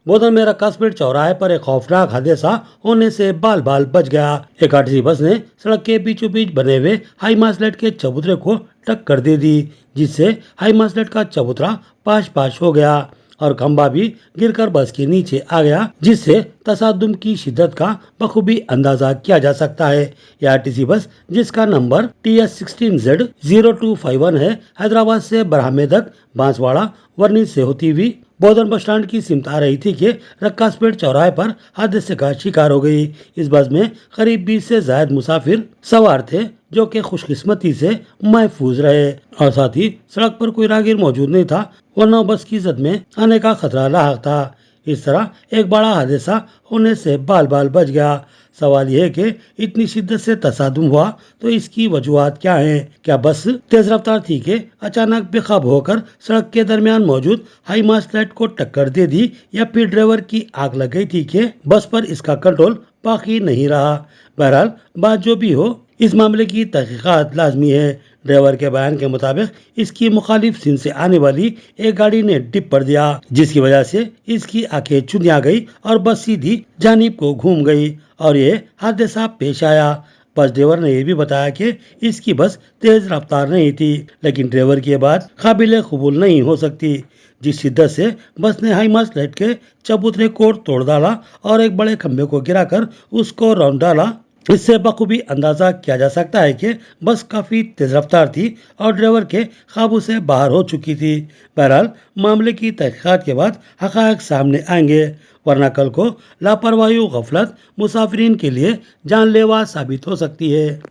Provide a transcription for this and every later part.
बोधन में रक्कासपेट चौराहे पर एक खौफनाक हादसा होने से बाल बाल बच गया। एक आरटीसी बस ने सड़क के बीचों बीच बने हुए हाई मास्लेट के चबूतरे को टक्कर दे दी, जिससे हाई मास्लेट का चबूतरा पाश पाश हो गया और खंभा भी गिरकर बस के नीचे आ गया, जिससे तसादुम की शिद्दत का बखूबी अंदाजा किया जा सकता है। यह आरटीसी बस, जिसका नंबर TS16Z0251 है, हैदराबाद से बरहमेदक बांसवाड़ा वर्नी से होती हुई बोधन बस स्टैंड की सिमत आ रही थी कि रक्कासपेट चौराहे पर हादसे का शिकार हो गई। इस बस में करीब 20 से ज्यादा मुसाफिर सवार थे, जो कि खुशकिस्मती से महफूज रहे और साथ ही सड़क पर कोई राहगीर मौजूद नहीं था, वरना बस की जद में आने का खतरा लाक था। इस तरह एक बड़ा हादसा होने से बाल बाल बच गया। सवाल यह है कि इतनी शिद्दत से तसादुम हुआ तो इसकी वजूहात क्या हैं? क्या बस तेज रफ्तार थी कि अचानक बेकाबू होकर सड़क के दरमियान मौजूद हाई मास्लेट को टक्कर दे दी, या फिर ड्राइवर की आग लग गई थी कि बस पर इसका कंट्रोल बाकी नहीं रहा? बहरहाल बात जो भी हो, इस मामले की तहकीकात लाजमी है। ड्राइवर के बयान के मुताबिक इसकी मुखालिफ सिन से आने वाली एक गाड़ी ने डिप पर दिया, जिसकी वजह से इसकी आंखें चुंधिया गई और बस सीधी जानिब को घूम गई और ये हादसा पेश आया। बस ड्राइवर ने यह भी बताया कि इसकी बस तेज रफ्तार नहीं थी, लेकिन ड्राइवर की बात काबिल कबूल नहीं हो सकती। जिस शिद्दत से बस ने हाई मास्लेट के चबूतरे को तोड़ डाला और एक बड़े खंभे को गिराकर उसको रौंद डाला, इससे बखूबी अंदाजा किया जा सकता है कि बस काफी तेज रफ्तार थी और ड्राइवर के काबू से बाहर हो चुकी थी। बहरहाल मामले की तहकीकात के बाद हकायक सामने आएंगे, वरना कल को लापरवाही गफलत मुसाफिरीन के लिए जानलेवा साबित हो सकती है।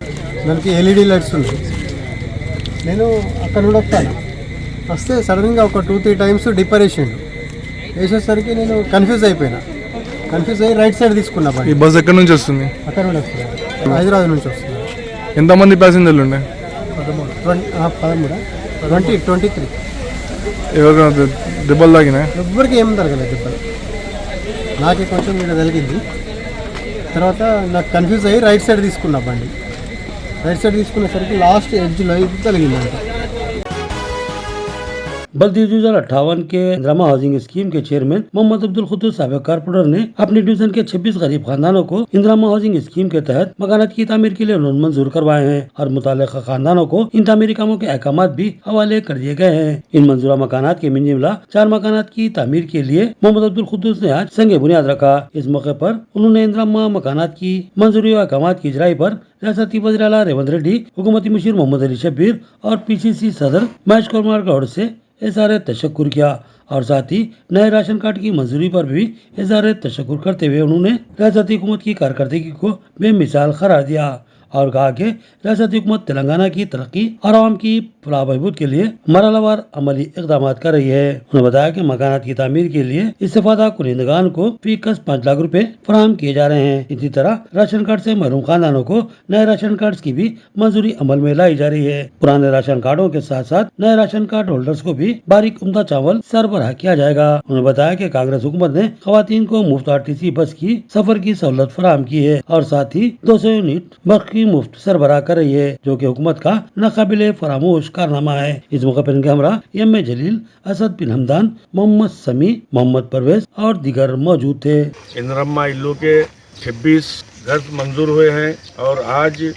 మనకి LED లైట్స్ ఉన్నాయి. నేను అక్కడ నుండి వస్తాను, వస్తే సడన్గా ఒక 2-3 టైమ్స్ డిప్పర్ వేసిండు. వేసేసరికి నేను కన్ఫ్యూజ్ అయిపోయినా. కన్ఫ్యూజ్ అయ్యి రైట్ సైడ్ తీసుకున్నా. ఈ బస్ ఎక్కడి నుంచి వస్తుంది? అక్కడ నుండి వస్తుంది, హైదరాబాద్ నుంచి వస్తుంది. ఎంతమంది ప్యాసింజర్లు ఉండే? 23. ఎవరికైనా దెబ్బలు తాగినాయి? ఎవ్వరికి ఏం తగలేదు దెబ్బలు, నాకే కొంచెం ఇక్కడ తగిలింది. తర్వాత నాకు కన్ఫ్యూజ్ అయ్యి రైట్ సైడ్ తీసుకున్నా బండి. రైట్ సైడ్ తీసుకునేసరికి లాస్ట్ ఎడ్జ్లో ఇది తగిలిందంట. बल्दी डिवीजन 58 के इंदिरा हाउसिंग स्कीम के चेयरमैन मोहम्मद अब्दुल खुद्दूस साबिक कारपोरेटर ने अपने डिवीजन के 26 गरीब खानदानों को इंदिरा हाउसिंग स्कीम के तहत मकानात की तामीर के लिए लोन मंजूर करवाए हैं और मुतालिका खानदानों को इन तामीरी कामों के अहकामात भी हवाले कर दिए गए हैं। इन मंजूरा मकानात के मिंजिमला 4 मकानात की तामीर के लिए मोहम्मद अब्दुल खुद्दूस ने आज संगे बुनियाद रखा। इस मौके पर उन्होंने इंदिरा मकानात की मंजूरी और अहकामात की इजराई पर रियासती वज़ीर आला रेवंत रेड्डी, हुकूमती मुशीर मोहम्मद अली शब्बीर और PCC सदर महेश कुमार गौड़ से इज़हार तशक्कुर किया और साथ ही नए राशन कार्ड की मंजूरी पर भी इज़हार तशक्कुर करते हुए उन्होंने रियासती हुकूमत की कारकर्दगी को बेमिसाल करार दिया और कहा कि रियासती हुकूमत तेलंगाना की तरक्की और आवाम की फलाह बहबूद के लिए मरहलावार अमली इकदाम कर रही है। उन्होंने बताया कि मकानात की तामीर के लिए इस्तेफादा कुनिंदगान को फीकस 5 लाख रुपए फराहम किए जा रहे हैं। इसी तरह राशन कार्ड से महरूम खानदानों को नए राशन कार्ड की भी मंजूरी अमल में लाई जा रही है। पुराने राशन कार्डों के साथ साथ नए राशन कार्ड होल्डर्स को भी बारीक उम्दा चावल सरबराह किया जाएगा। उन्होंने बताया कि कांग्रेस हुकूमत ने खवातीन को मुफ्त RTC बस की सफर की सहूलत फराहम की है और साथ ही 200 यूनिट बर्फ की मुफ्त सरबराह कर रही है, जो कि हुकूमत का नाकाबिले फरामोश कारनामा है। इस मौके पर इनके हमरा M A जलील, असद बिन हमदान, मोहम्मद समी, मोहम्मद परवेज और दीगर मौजूद थे। इंदिरा इल्लू के 26 घर मंजूर हुए हैं और आज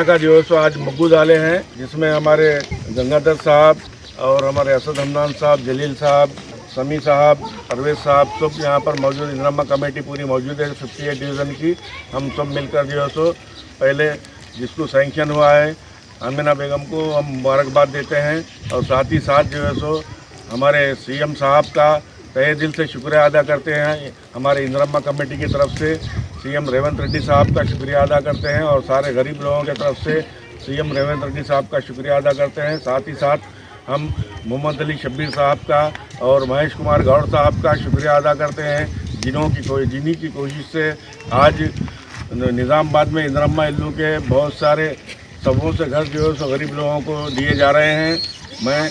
का जो है सो आज मग्गू डाले हैं, जिसमें हमारे गंगाधर साहब और हमारे असद हमदान साहब, जलील साहब, समी साहब, परवेज साहब सब यहाँ पर मौजूद। इंदिरा कमेटी पूरी मौजूद है 58 डिवीज़न की। हम सब मिलकर जो है सो पहले जिसको सैंक्शन हुआ है आमिना बेगम को हम मुबारकबाद देते हैं और साथ ही साथ जो है सो हमारे CM साहब का तहे दिल से शुक्रिया अदा करते हैं। हमारे इंदिरा कमेटी की तरफ से CM रेवंत रेड्डी साहब का शुक्रिया अदा करते हैं और सारे गरीब लोगों की तरफ से CM रेवंत रेड्डी साहब का शुक्रिया अदा करते हैं। साथ ही साथ हम मोहम्मद अली शब्बीर साहब का और महेश कुमार गौड़ साहब का शुक्रिया अदा करते हैं, जिन्हीं की कोशिश से आज निज़ामाबाद में इंदिरा इल्लू के बहुत सारे सबों से घर जो है सो गरीब लोगों को दिए जा रहे हैं। मैं